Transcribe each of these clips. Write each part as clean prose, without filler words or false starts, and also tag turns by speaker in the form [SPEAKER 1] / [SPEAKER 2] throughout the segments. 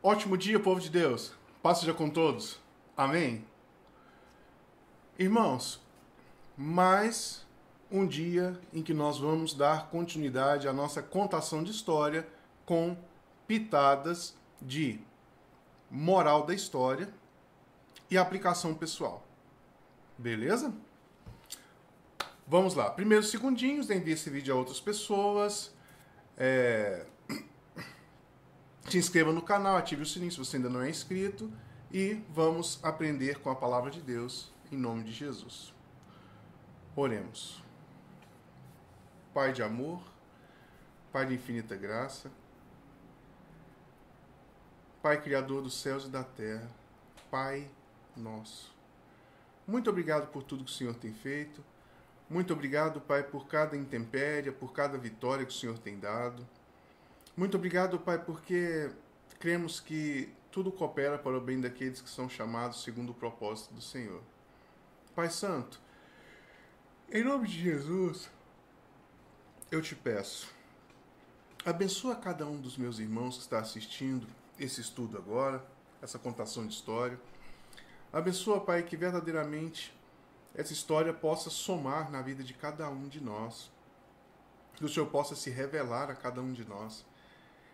[SPEAKER 1] Ótimo dia, povo de Deus. Paz seja com todos. Amém. Irmãos, mais um dia em que nós vamos dar continuidade à nossa contação de história com pitadas de moral da história e aplicação pessoal. Beleza? Vamos lá. Primeiros segundinhos, envie esse vídeo a outras pessoas. Se inscreva no canal, ative o sininho se você ainda não é inscrito. E vamos aprender com a palavra de Deus em nome de Jesus. Oremos. Pai de amor, Pai de infinita graça, Pai Criador dos céus e da terra, Pai nosso. Muito obrigado por tudo que o Senhor tem feito. Muito obrigado, Pai, por cada intempérie, por cada vitória que o Senhor tem dado. Muito obrigado, Pai, porque cremos que tudo coopera para o bem daqueles que são chamados segundo o propósito do Senhor. Pai Santo, em nome de Jesus, eu te peço, abençoa cada um dos meus irmãos que está assistindo esse estudo agora, essa contação de história. Abençoa, Pai, que verdadeiramente essa história possa somar na vida de cada um de nós. Que o Senhor possa se revelar a cada um de nós.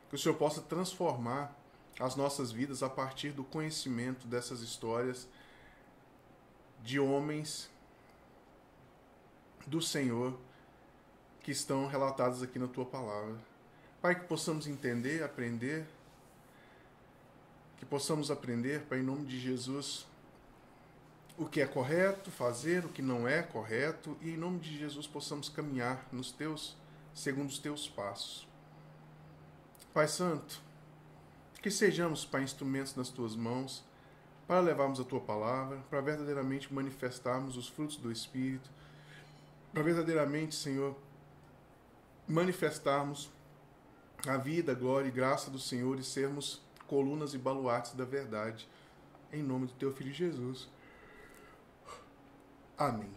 [SPEAKER 1] Que o Senhor possa transformar as nossas vidas a partir do conhecimento dessas histórias de homens do Senhor que estão relatadas aqui na Tua Palavra. Pai, que possamos entender, aprender, que possamos aprender, Pai, em nome de Jesus, o que é correto fazer, o que não é correto, e em nome de Jesus possamos caminhar segundo os Teus passos. Pai Santo, que sejamos, Pai, instrumentos nas Tuas mãos para levarmos a Tua Palavra, para verdadeiramente manifestarmos os frutos do Espírito, para verdadeiramente, Senhor, manifestarmos a vida, a glória e graça do Senhor e sermos colunas e baluartes da verdade, em nome do Teu Filho Jesus. Amém.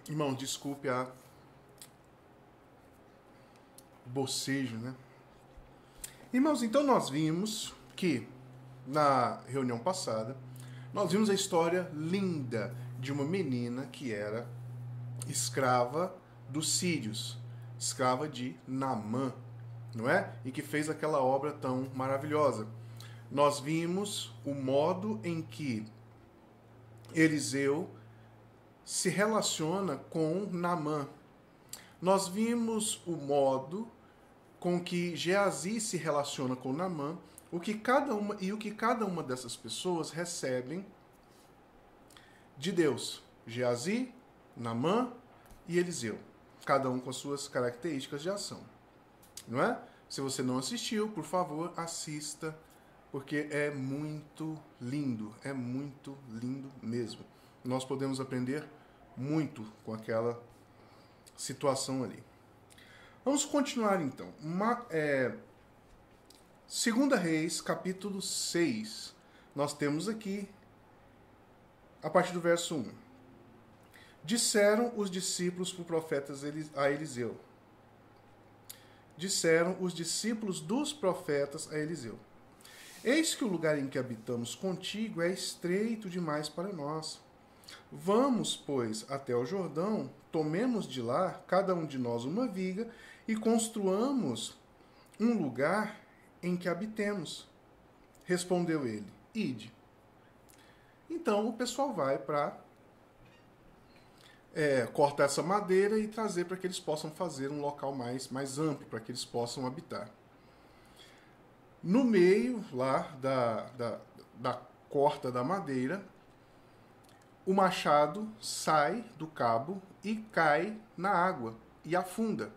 [SPEAKER 1] Irmão, desculpe a bocejo, né? Irmãos, então nós vimos que, na reunião passada, nós vimos a história linda de uma menina que era escrava dos sírios, escrava de Naamã, não é? E que fez aquela obra tão maravilhosa. Nós vimos o modo em que Eliseu se relaciona com Naamã. Nós vimos o modo com que Geazi se relaciona com Naamã, o que cada uma dessas pessoas recebem de Deus. Geazi, Naamã e Eliseu, cada um com as suas características de ação, não é? Se você não assistiu, por favor, assista, porque é muito lindo mesmo. Nós podemos aprender muito com aquela situação ali. Vamos continuar então. 2 Reis, capítulo 6. Nós temos aqui, a partir do verso 1. Disseram os discípulos para o profeta a Eliseu. Disseram os discípulos dos profetas a Eliseu: Eis que o lugar em que habitamos contigo é estreito demais para nós. Vamos, pois, até o Jordão, tomemos de lá, cada um de nós, uma viga, e construamos um lugar em que habitemos. Respondeu ele: Ide. Então o pessoal vai para cortar essa madeira e trazer para que eles possam fazer um local mais amplo, para que eles possam habitar. No meio lá da corta da madeira, o machado sai do cabo e cai na água e afunda.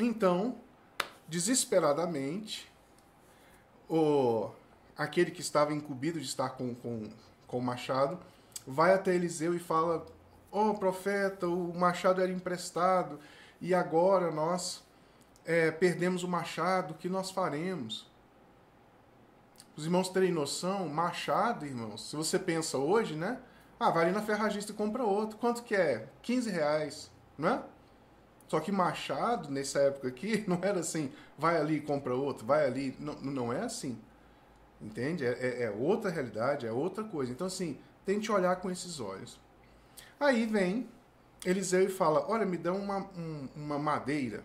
[SPEAKER 1] Então, desesperadamente, aquele que estava incumbido de estar com o machado vai até Eliseu e fala: Ó profeta, o machado era emprestado e agora nós perdemos o machado, o que nós faremos? Os irmãos terem noção, machado, irmãos, se você pensa hoje, né? Vai ali na ferragista e compra outro. Quanto que é? R$15, não é? Só que machado, nessa época aqui, não era assim, vai ali e compra outro, vai ali. Não, não é assim. Entende? É outra realidade, é outra coisa. Então, assim, tente olhar com esses olhos. Aí vem Eliseu e fala, olha, me dão uma madeira.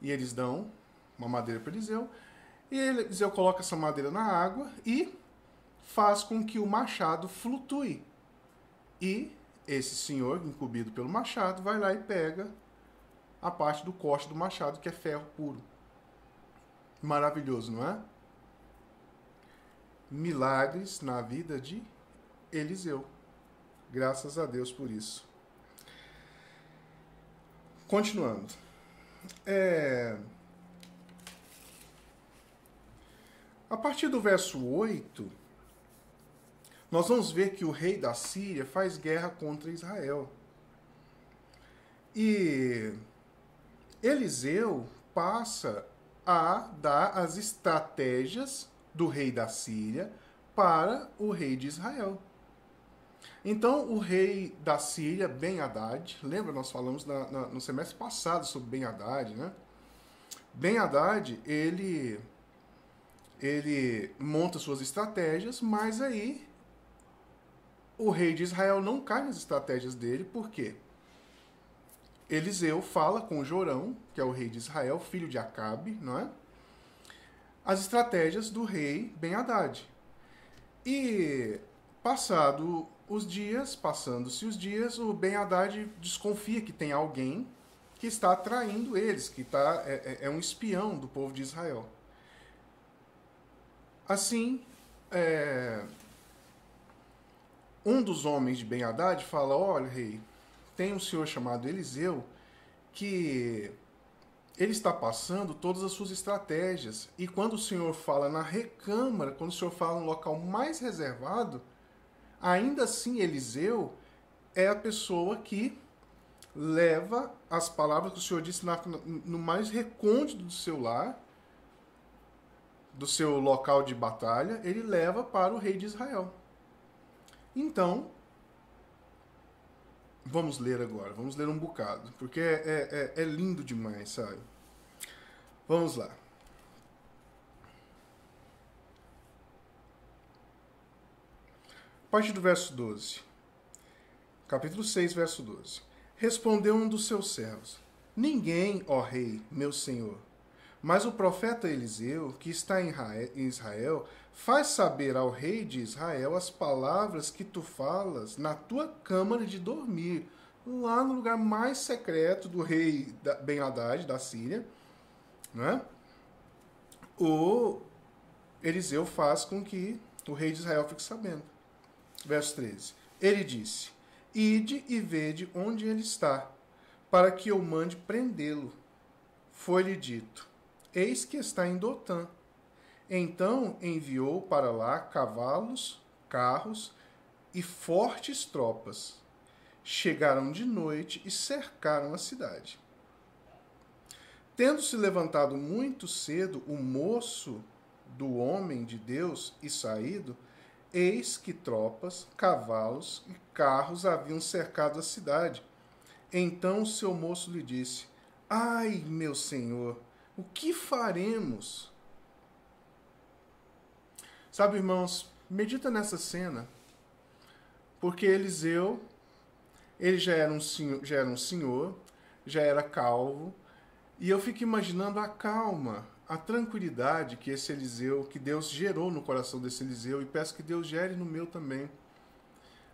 [SPEAKER 1] E eles dão uma madeira para Eliseu. E Eliseu coloca essa madeira na água e faz com que o machado flutue. E esse senhor, incumbido pelo machado, vai lá e pega a parte do corte do machado, que é ferro puro. Maravilhoso, não é? Milagres na vida de Eliseu. Graças a Deus por isso. Continuando. A partir do verso 8, nós vamos ver que o rei da Síria faz guerra contra Israel. E Eliseu passa a dar as estratégias do rei da Síria para o rei de Israel. Então, o rei da Síria, Ben-Hadad, lembra, nós falamos no semestre passado sobre Ben-Hadad, né? Ben-Hadad, ele monta suas estratégias, mas aí o rei de Israel não cai nas estratégias dele, por quê? Eliseu fala com Jorão, que é o rei de Israel, filho de Acabe, não é? As estratégias do rei Ben-Hadad. E passando-se os dias, o Ben-Hadad desconfia que tem alguém que está traindo eles, que é um espião do povo de Israel. Assim, um dos homens de Ben-Hadad fala, olha, rei, tem um senhor chamado Eliseu que ele está passando todas as suas estratégias. E quando o senhor fala na recâmara, quando o senhor fala no local mais reservado, ainda assim Eliseu é a pessoa que leva as palavras que o senhor disse no mais recôndito do seu lar, do seu local de batalha, ele leva para o rei de Israel. Então, vamos ler agora, vamos ler um bocado, porque é lindo demais, sabe? Vamos lá. A partir do verso 12. Capítulo 6, verso 12. Respondeu um dos seus servos: Ninguém, ó rei, meu senhor, mas o profeta Eliseu, que está em Israel, faz saber ao rei de Israel as palavras que tu falas na tua câmara de dormir, lá no lugar mais secreto do rei Ben-Hadad, da Síria. Não é? O Eliseu faz com que o rei de Israel fique sabendo. Verso 13. Ele disse: Ide e vede onde ele está, para que eu mande prendê-lo. Foi-lhe dito: Eis que está em Dotã. Então enviou para lá cavalos, carros e fortes tropas. Chegaram de noite e cercaram a cidade. Tendo-se levantado muito cedo o moço do homem de Deus e saído, eis que tropas, cavalos e carros haviam cercado a cidade. Então o seu moço lhe disse: Ai, meu senhor, o que faremos? Sabe, irmãos, medita nessa cena, porque Eliseu, ele já era um senhor, já era calvo, e eu fico imaginando a calma, a tranquilidade que esse Eliseu, que Deus gerou no coração desse Eliseu, e peço que Deus gere no meu também,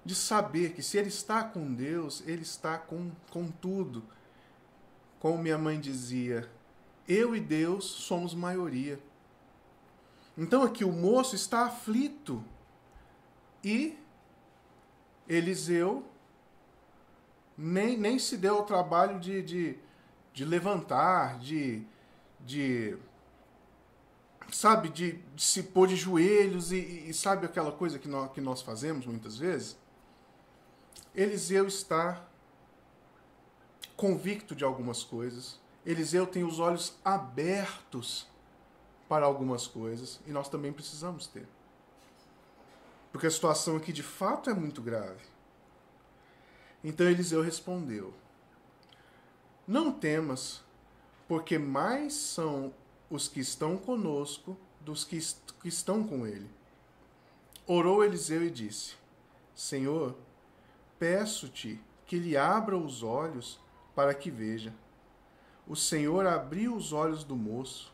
[SPEAKER 1] de saber que se ele está com Deus, ele está com tudo. Como minha mãe dizia, eu e Deus somos maioria. Então aqui o moço está aflito e Eliseu nem se deu ao trabalho de levantar, de se pôr de joelhos e sabe aquela coisa que nós fazemos muitas vezes? Eliseu está convicto de algumas coisas. Eliseu tem os olhos abertos para algumas coisas e nós também precisamos ter. Porque a situação aqui de fato é muito grave. Então Eliseu respondeu: Não temas, porque mais são os que estão conosco dos que estão com ele. Orou Eliseu e disse: Senhor, peço-te que lhe abra os olhos para que veja. O Senhor abriu os olhos do moço,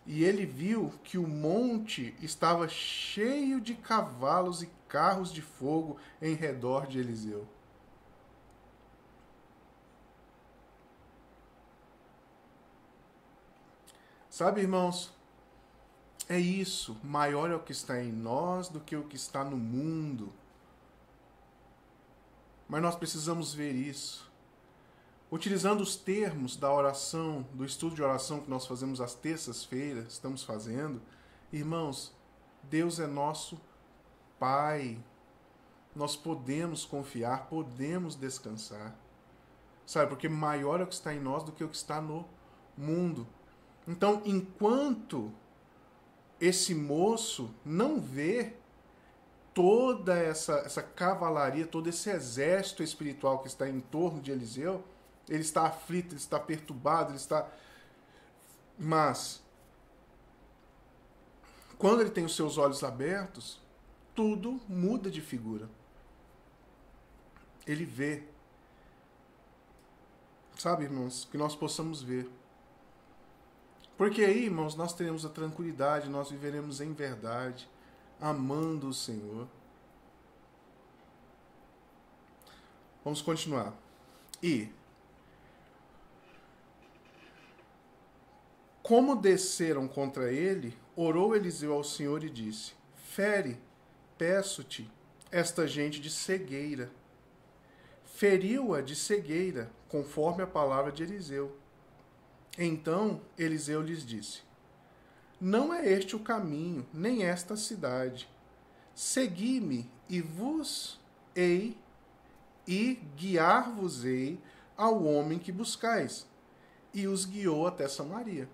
[SPEAKER 1] e ele viu que o monte estava cheio de cavalos e carros de fogo em redor de Eliseu. Sabe, irmãos, é isso. Maior é o que está em nós do que o que está no mundo. Mas nós precisamos ver isso. Utilizando os termos da oração, do estudo de oração que nós fazemos às terças-feiras, estamos fazendo, irmãos, Deus é nosso Pai. Nós podemos confiar, podemos descansar. Sabe, porque maior é o que está em nós do que o que está no mundo. Então, enquanto esse moço não vê toda essa cavalaria, todo esse exército espiritual que está em torno de Eliseu, ele está aflito, ele está perturbado, ele está... Mas, quando ele tem os seus olhos abertos, tudo muda de figura. Ele vê. Sabe, irmãos, que nós possamos ver. Porque aí, irmãos, nós teremos a tranquilidade, nós viveremos em verdade, amando o Senhor. Vamos continuar. E, como desceram contra ele, orou Eliseu ao Senhor e disse: Fere, peço-te, esta gente de cegueira. Feriu-a de cegueira, conforme a palavra de Eliseu. Então Eliseu lhes disse: Não é este o caminho, nem esta a cidade. Segui-me e vos-ei e guiar-vos-ei ao homem que buscais. E os guiou até Samaria.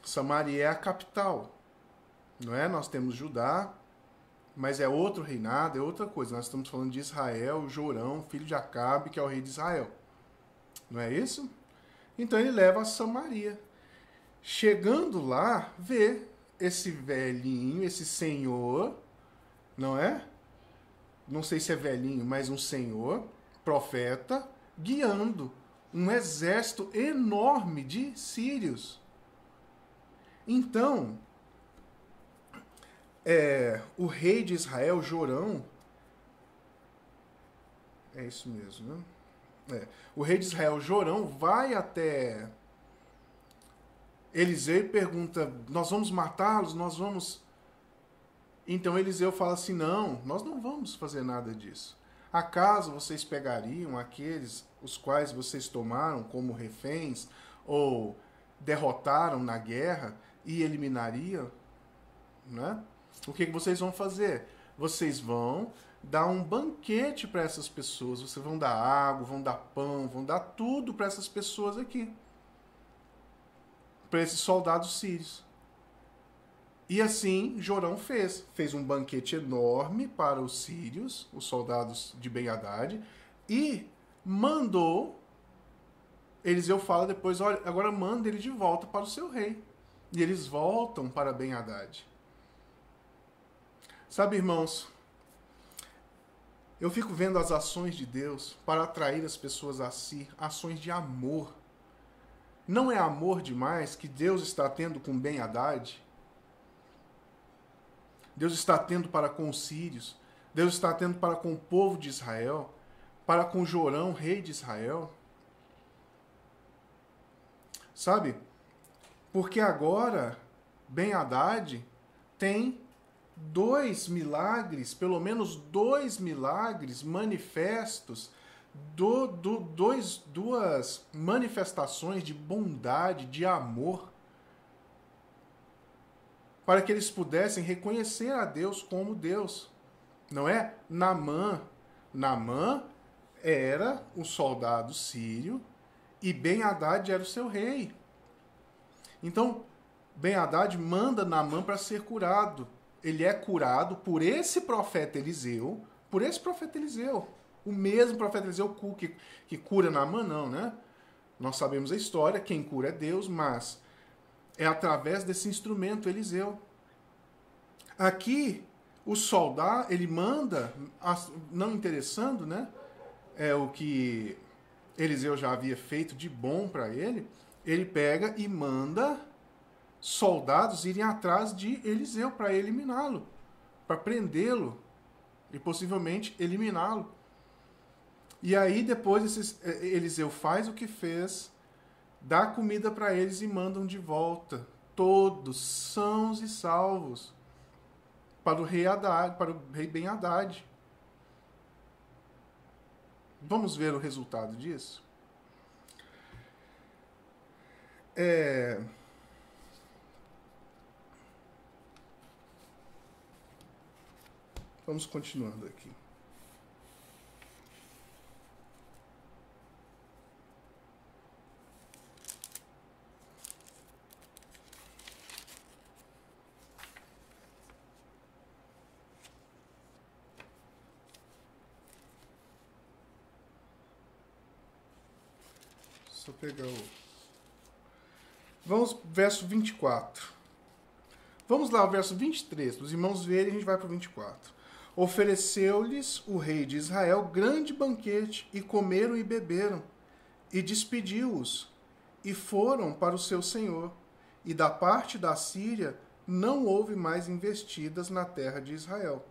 [SPEAKER 1] Samaria é a capital, não é? Nós temos Judá, mas é outro reinado, é outra coisa. Nós estamos falando de Israel, Jorão, filho de Acabe, que é o rei de Israel. Não é isso? Então ele leva a Samaria. Chegando lá, vê esse velhinho, esse senhor, não é? Não sei se é velhinho, mas um senhor, profeta, guiando um exército enorme de sírios. Então, o rei de Israel, Jorão, é isso mesmo, né? O rei de Israel, Jorão, vai até Eliseu e pergunta: nós vamos matá-los? Nós vamos... Então Eliseu fala assim: não, nós não vamos fazer nada disso. Acaso vocês pegariam aqueles os quais vocês tomaram como reféns ou derrotaram na guerra e eliminariam? Né? O que vocês vão fazer? Vocês vão dar um banquete para essas pessoas. Vocês vão dar água, vão dar pão, vão dar tudo para essas pessoas aqui. Para esses soldados sírios. E assim Jorão fez um banquete enorme para os sírios, os soldados de Ben-Hadad, e mandou, Eliseu fala depois: olha, agora manda ele de volta para o seu rei. E eles voltam para Ben-Hadad. Sabe, irmãos, eu fico vendo as ações de Deus para atrair as pessoas a si, ações de amor. Não é amor demais que Deus está tendo com Ben-Hadad? Deus está tendo para com os sírios, Deus está tendo para com o povo de Israel, para com Jorão, rei de Israel. Sabe? Porque agora Ben-Hadad tem pelo menos dois milagres manifestos, duas manifestações de bondade, de amor, para que eles pudessem reconhecer a Deus como Deus. Não é? Naamã era um soldado sírio e Ben-Hadad era o seu rei. Então, Ben-Hadad manda Naamã para ser curado. Ele é curado por esse profeta Eliseu, o mesmo profeta Eliseu que cura Naamã, não, né? Nós sabemos a história, quem cura é Deus, mas É através desse instrumento, Eliseu. Aqui, o soldado, ele manda, não interessando, né? É o que Eliseu já havia feito de bom para ele. Ele pega e manda soldados irem atrás de Eliseu para eliminá-lo, para prendê-lo e possivelmente eliminá-lo. E aí depois Eliseu faz o que fez, dá comida para eles e mandam de volta, todos sãos e salvos, para o rei Haddad, para o rei Ben-Hadad. Vamos ver o resultado disso? Vamos continuando aqui. Só pegar o... Vamos, verso 24. Vamos lá, o verso 23. Para os irmãos verem, a gente vai para o 24. Ofereceu-lhes o rei de Israel grande banquete, e comeram e beberam, e despediu-os, e foram para o seu senhor. E da parte da Síria não houve mais investidas na terra de Israel.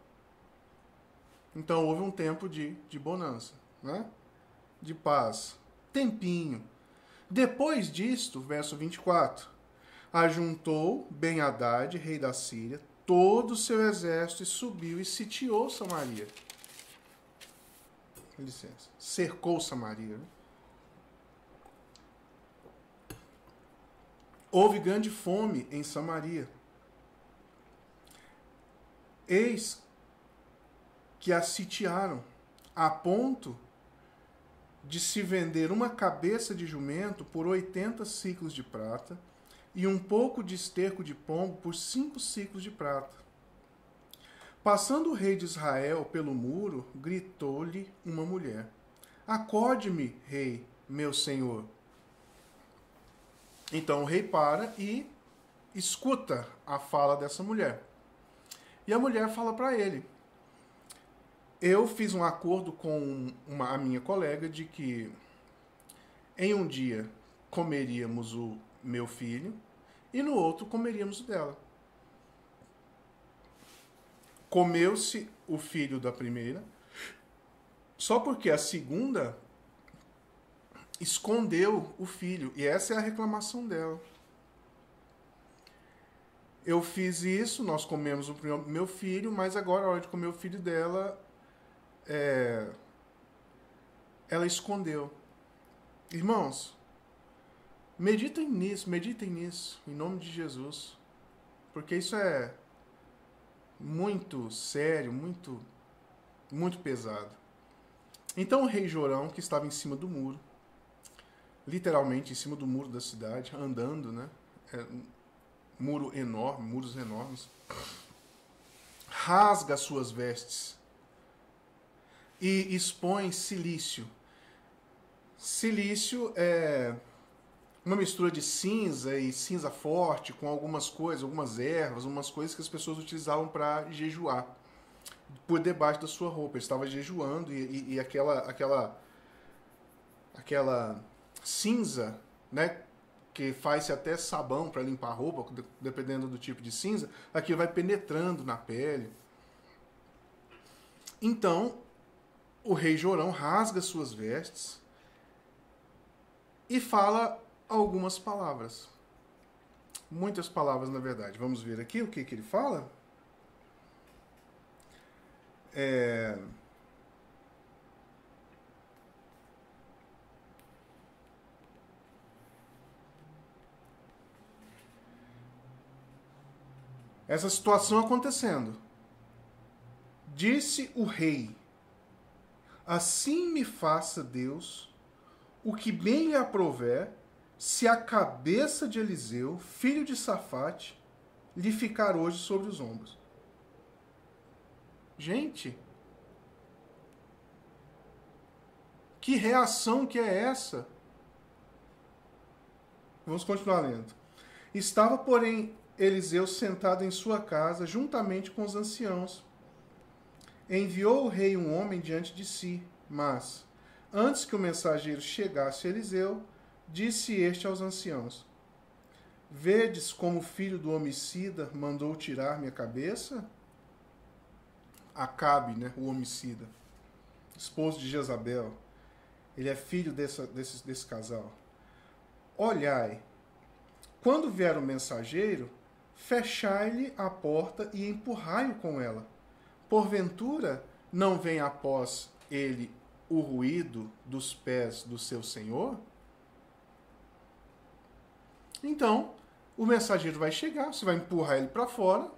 [SPEAKER 1] Então houve um tempo de bonança, né? De paz. Tempinho. Depois disto, verso 24, ajuntou Ben-Hadad, rei da Síria, todo o seu exército e subiu e sitiou Samaria. Com licença. Cercou Samaria. Né? Houve grande fome em Samaria. Eis que a sitiaram, a ponto de se vender uma cabeça de jumento por 80 ciclos de prata e um pouco de esterco de pombo por 5 ciclos de prata. Passando o rei de Israel pelo muro, gritou-lhe uma mulher: acorde-me, rei, meu senhor. Então o rei para e escuta a fala dessa mulher. E a mulher fala para ele: eu fiz um acordo com a minha colega de que em um dia comeríamos o meu filho e no outro comeríamos o dela. Comeu-se o filho da primeira, só porque a segunda escondeu o filho. E essa é a reclamação dela. Eu fiz isso, nós comemos o meu filho, mas agora, a hora de comer o filho dela, ela escondeu. Irmãos, meditem nisso, em nome de Jesus. Porque isso é muito sério, muito, muito pesado. Então o rei Jorão, que estava em cima do muro, literalmente em cima do muro da cidade, andando, né? Muro enorme, muros enormes, rasga as suas vestes e expõe silício. Silício é uma mistura de cinza e cinza forte com algumas coisas, algumas ervas, umas coisas que as pessoas utilizavam para jejuar por debaixo da sua roupa. Ele estava jejuando e aquela cinza, né, que faz-se até sabão para limpar a roupa, dependendo do tipo de cinza, aquilo vai penetrando na pele. Então, o rei Jorão rasga suas vestes e fala algumas palavras. Muitas palavras, na verdade. Vamos ver aqui o que ele fala. Essa situação acontecendo. Disse o rei: assim me faça Deus o que bem lhe aprouver, se a cabeça de Eliseu, filho de Safate, lhe ficar hoje sobre os ombros. Gente, que reação que é essa? Vamos continuar lendo. Estava, porém, Eliseu sentado em sua casa, juntamente com os anciãos. Enviou o rei um homem diante de si, mas, antes que o mensageiro chegasse a Eliseu, disse este aos anciãos: Vedes como o filho do homicida mandou tirar minha cabeça? Acabe, né, o homicida, esposo de Jezabel, ele é filho desse casal. Olhai, quando vier o mensageiro, fechai-lhe a porta e empurrai-o com ela. Porventura, não vem após ele o ruído dos pés do seu senhor? Então, o mensageiro vai chegar, você vai empurrar ele para fora,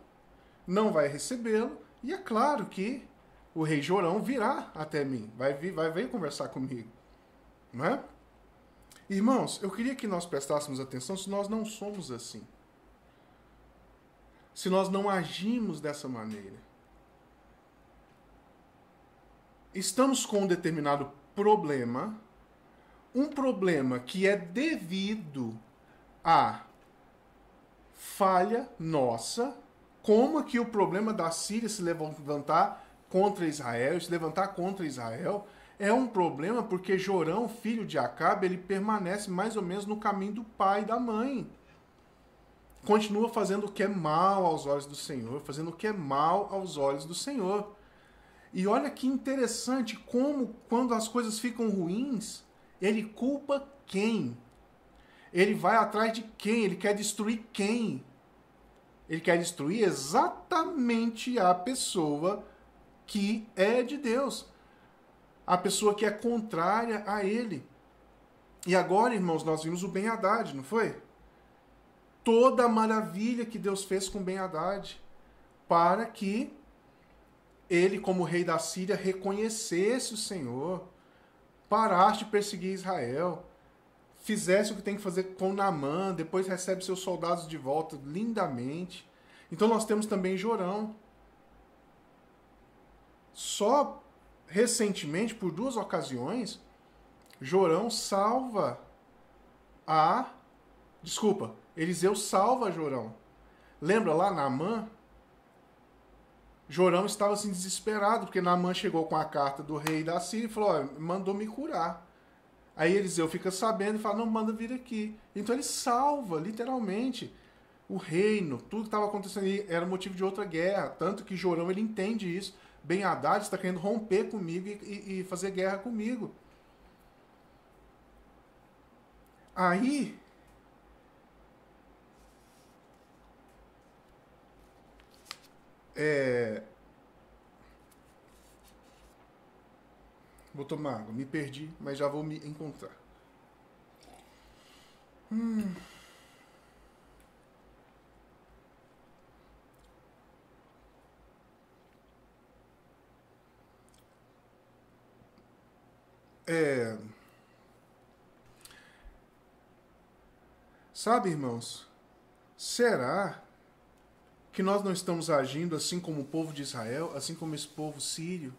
[SPEAKER 1] não vai recebê-lo, e é claro que o rei Jorão virá até mim, vai vir conversar comigo. Não é? Irmãos, eu queria que nós prestássemos atenção se nós não somos assim. Se nós não agimos dessa maneira. Estamos com um determinado problema, um problema que é devido à falha nossa, como que o problema da Síria se levantar contra Israel, é um problema porque Jorão, filho de Acabe, ele permanece mais ou menos no caminho do pai e da mãe. Continua fazendo o que é mal aos olhos do Senhor, fazendo o que é mal aos olhos do Senhor. E olha que interessante como, quando as coisas ficam ruins, ele culpa quem? Ele vai atrás de quem? Ele quer destruir quem? Ele quer destruir exatamente a pessoa que é de Deus. A pessoa que é contrária a ele. E agora, irmãos, nós vimos o Ben-Hadad, não foi? Toda a maravilha que Deus fez com Ben-Hadad, para que ele, como rei da Síria, reconhecesse o Senhor, parasse de perseguir Israel, fizesse o que tem que fazer com Naamã, depois recebe seus soldados de volta lindamente. Então nós temos também Jorão. Só recentemente, por 2 ocasiões, Jorão salva Eliseu salva Jorão. Lembra lá, Naamã? Jorão estava assim desesperado, porque Naamã chegou com a carta do rei da Síria e falou, mandou me curar. Aí Eliseu fica sabendo e fala, não, manda vir aqui. Então ele salva, literalmente, o reino, tudo que estava acontecendo ali era motivo de outra guerra, tanto que Jorão ele entende isso. Ben-Hadad está querendo romper comigo e fazer guerra comigo. Aí, vou tomar água, me perdi, mas já vou me encontrar. Sabe, irmãos, será que nós não estamos agindo assim como o povo de Israel, assim como esse povo sírio?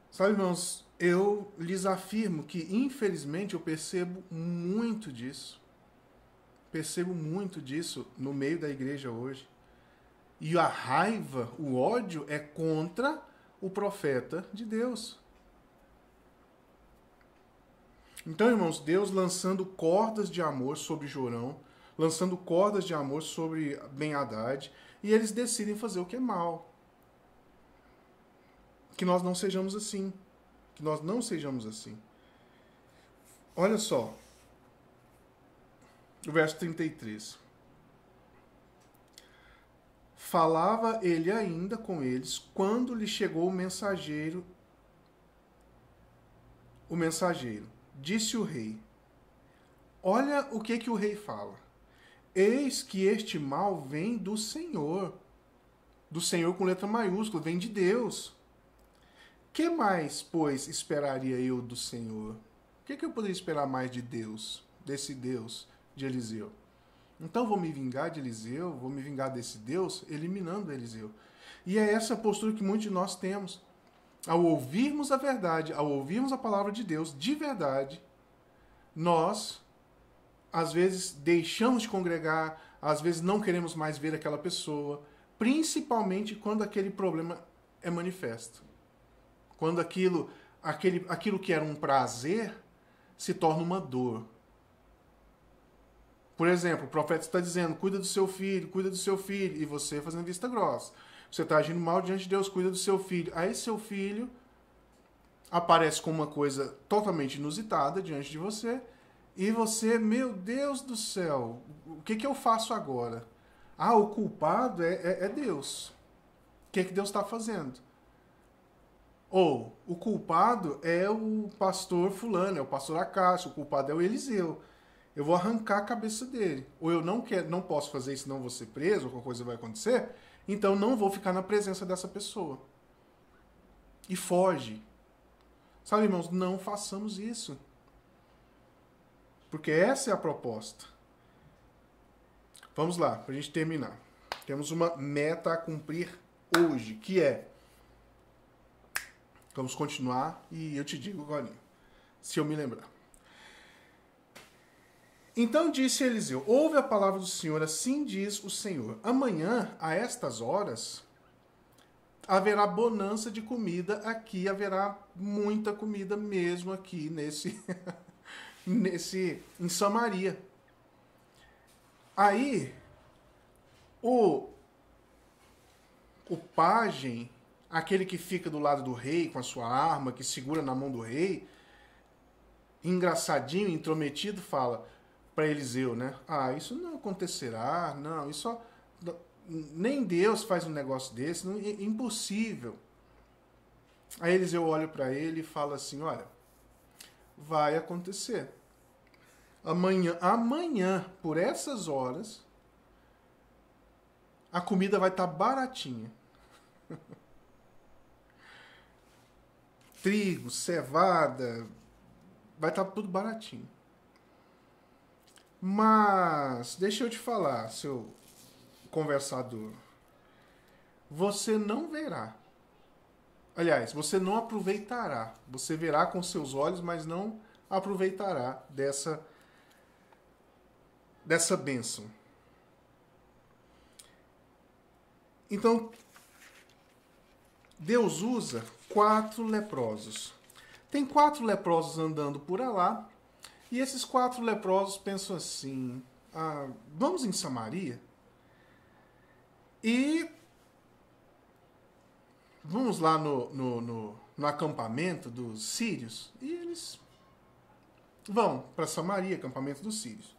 [SPEAKER 1] Sabe, irmãos, eu lhes afirmo que, infelizmente, eu percebo muito disso. Percebo muito disso no meio da igreja hoje. E a raiva, o ódio é contra o profeta de Deus. Então, irmãos, Deus lançando cordas de amor sobre Jorão, lançando cordas de amor sobre Ben-Hadad, e eles decidem fazer o que é mal. Que nós não sejamos assim. Que nós não sejamos assim. Olha só. O verso 33. Falava ele ainda com eles, quando lhe chegou o mensageiro. O mensageiro. Disse o rei. Olha o que o rei fala. Eis que este mal vem do Senhor. Do Senhor com letra maiúscula, vem de Deus. Que mais, pois, esperaria eu do Senhor? O que eu poderia esperar mais de Deus, desse Deus de Eliseu? Então vou me vingar de Eliseu, vou me vingar desse Deus, eliminando Eliseu. E é essa postura que muitos de nós temos. Ao ouvirmos a verdade, ao ouvirmos a palavra de Deus de verdade, nós às vezes deixamos de congregar, às vezes não queremos mais ver aquela pessoa, principalmente quando aquele problema é manifesto. Quando aquilo que era um prazer se torna uma dor. Por exemplo, o profeta está dizendo, cuida do seu filho, e você fazendo vista grossa. Você está agindo mal diante de Deus, cuida do seu filho. Aí seu filho aparece com uma coisa totalmente inusitada diante de você, e você, meu Deus do céu, o que eu faço agora? Ah, o culpado é Deus. O que Deus está fazendo? Ou, o culpado é o pastor fulano, é o pastor Acácio, o culpado é o Eliseu. Eu vou arrancar a cabeça dele. Ou eu não posso fazer isso, não vou ser preso, ou qualquer coisa vai acontecer, então não vou ficar na presença dessa pessoa. E foge. Sabe, irmãos, não façamos isso. Porque essa é a proposta. Vamos lá, para a gente terminar. Temos uma meta a cumprir hoje, que é... Vamos continuar e eu te digo agora, se eu me lembrar. Então disse Eliseu, ouve a palavra do Senhor, assim diz o Senhor. Amanhã, a estas horas, haverá bonança de comida aqui, haverá muita comida mesmo aqui em Samaria. Aí, o pajem, aquele que fica do lado do rei com a sua arma, que segura na mão do rei, engraçadinho, intrometido, fala para Eliseu, né? Ah, isso não acontecerá, não, isso nem Deus faz um negócio desse, não, é impossível. Aí Eliseu olha para ele e fala assim, olha, vai acontecer. Amanhã, por essas horas, a comida vai estar baratinha. Trigo, cevada, vai estar tudo baratinho. Mas, deixa eu te falar, seu conversador, você não verá. Aliás, você não aproveitará. Você verá com seus olhos, mas não aproveitará dessa bênção. Então, Deus usa 4 leprosos. Tem 4 leprosos andando por lá, e esses 4 leprosos pensam assim, vamos em Samaria e vamos lá no acampamento dos sírios. E eles vão para Samaria, acampamento dos sírios.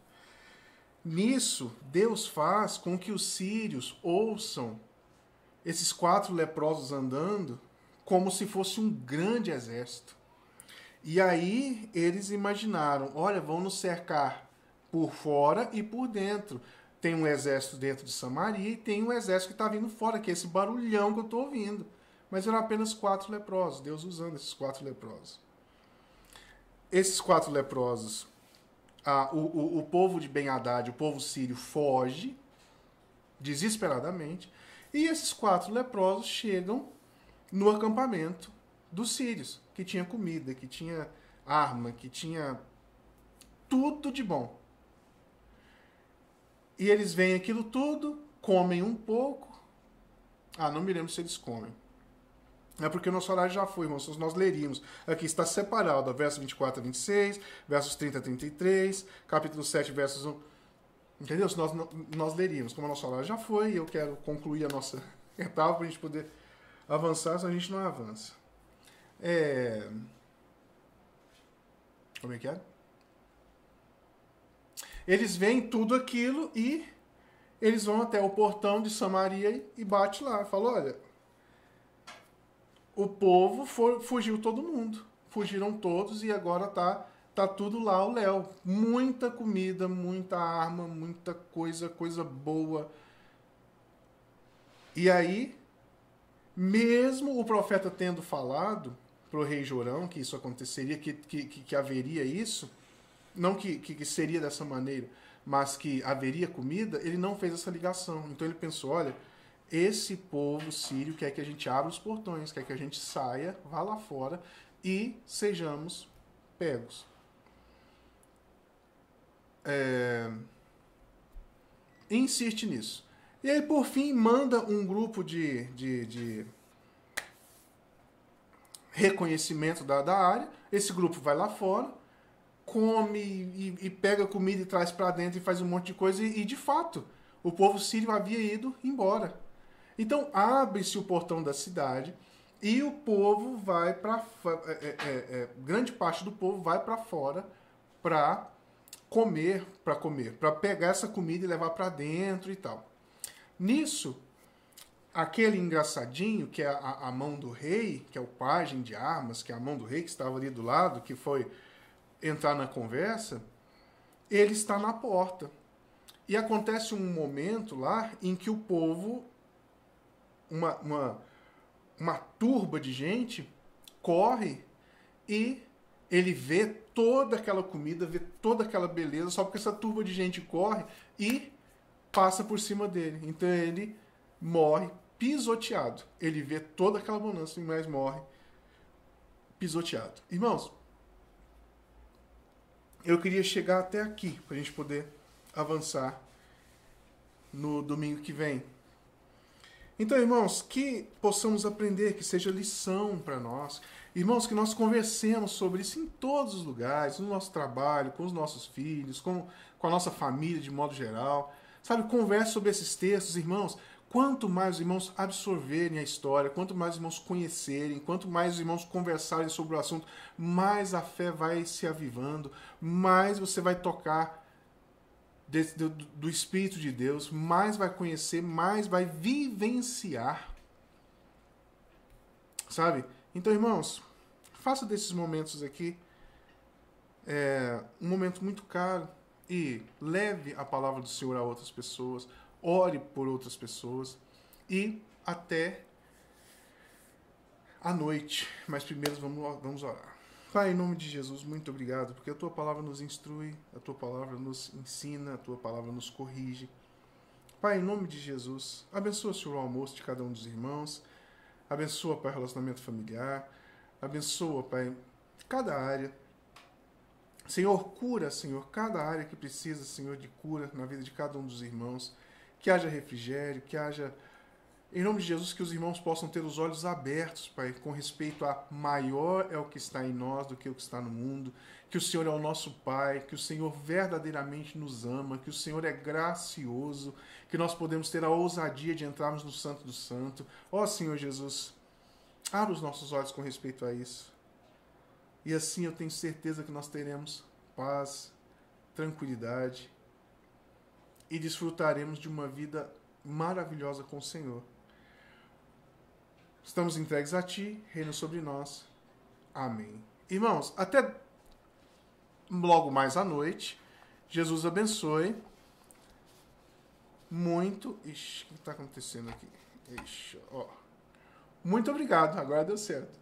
[SPEAKER 1] Nisso, Deus faz com que os sírios ouçam esses 4 leprosos andando como se fosse um grande exército. E aí eles imaginaram, olha, vão nos cercar por fora e por dentro. Tem um exército dentro de Samaria e tem um exército que está vindo fora, que é esse barulhão que eu estou ouvindo. Mas eram apenas 4 leprosos, Deus usando esses 4 leprosos. Esses 4 leprosos, o povo de Ben-Hadad, o povo sírio, foge desesperadamente. E esses 4 leprosos chegam no acampamento dos sírios, que tinha comida, que tinha arma, que tinha tudo de bom. E eles veem aquilo tudo, comem um pouco. Não me lembro se eles comem. É porque o nosso horário já foi, irmãos, nós leríamos. Aqui está separado, versos 24 a 26, versos 30 a 33, capítulo 7, versos 1. Entendeu? Se nós leríamos. Como o nosso horário já foi, eu quero concluir a nossa etapa para a gente poder avançar, senão a gente não avança. Como é que é? Eles veem tudo aquilo e eles vão até o portão de Samaria e bate lá. Falam, olha, o povo fugiu todo mundo. Fugiram todos e agora tá tudo lá ao léu. Muita comida, muita arma, muita coisa boa. E aí, mesmo o profeta tendo falado para o rei Jorão que isso aconteceria, que haveria isso, não que seria dessa maneira, mas que haveria comida, ele não fez essa ligação. Então ele pensou, olha, esse povo sírio quer que a gente abra os portões, quer que a gente saia, vá lá fora e sejamos pegos. insiste nisso. E aí, por fim, manda um grupo de reconhecimento da área. Esse grupo vai lá fora, come e pega comida e traz para dentro e faz um monte de coisa. E, de fato, o povo sírio havia ido embora. Então, abre-se o portão da cidade e o povo vai para... grande parte do povo vai para fora para comer, para pegar essa comida e levar para dentro e tal. Nisso, aquele engraçadinho, que é a mão do rei, que é o pajem de armas, que é a mão do rei que estava ali do lado, que foi entrar na conversa, ele está na porta. E acontece um momento lá em que o povo, uma turba de gente, corre e ele vê toda aquela comida, vê toda aquela beleza, só porque essa turba de gente corre e passa por cima dele. Então ele morre pisoteado. Ele vê toda aquela bonança, mas morre pisoteado. Irmãos, eu queria chegar até aqui para a gente poder avançar no domingo que vem. Então, irmãos, que possamos aprender, que seja lição para nós. Irmãos, que nós conversemos sobre isso em todos os lugares, no nosso trabalho, com os nossos filhos, com a nossa família de modo geral. Sabe, converse sobre esses textos, irmãos. Quanto mais os irmãos absorverem a história, quanto mais os irmãos conhecerem, quanto mais os irmãos conversarem sobre o assunto, mais a fé vai se avivando, mais você vai tocar do Espírito de Deus, mais vai conhecer, mais vai vivenciar. Sabe? Então, irmãos, faça desses momentos aqui um momento muito caro e leve a palavra do Senhor a outras pessoas, ore por outras pessoas e até a noite. Mas primeiro vamos orar. Pai, em nome de Jesus, muito obrigado, porque a Tua palavra nos instrui, a Tua palavra nos ensina, a Tua palavra nos corrige. Pai, em nome de Jesus, abençoa, Senhor, o almoço de cada um dos irmãos, abençoa, Pai, o relacionamento familiar, abençoa, Pai, cada área. Senhor, cura, Senhor, cada área que precisa, Senhor, de cura na vida de cada um dos irmãos, que haja refrigério, que haja... Em nome de Jesus, que os irmãos possam ter os olhos abertos, Pai, com respeito a maior é o que está em nós do que o que está no mundo, que o Senhor é o nosso Pai, que o Senhor verdadeiramente nos ama, que o Senhor é gracioso, que nós podemos ter a ousadia de entrarmos no Santo do Santo. Ó Senhor Jesus, abra os nossos olhos com respeito a isso. E assim eu tenho certeza que nós teremos paz, tranquilidade e desfrutaremos de uma vida maravilhosa com o Senhor. Estamos entregues a Ti, reina sobre nós. Amém. Irmãos, até logo mais à noite. Jesus abençoe. Muito... Ixi, o que está acontecendo aqui? Ixi, ó. Muito obrigado, agora deu certo.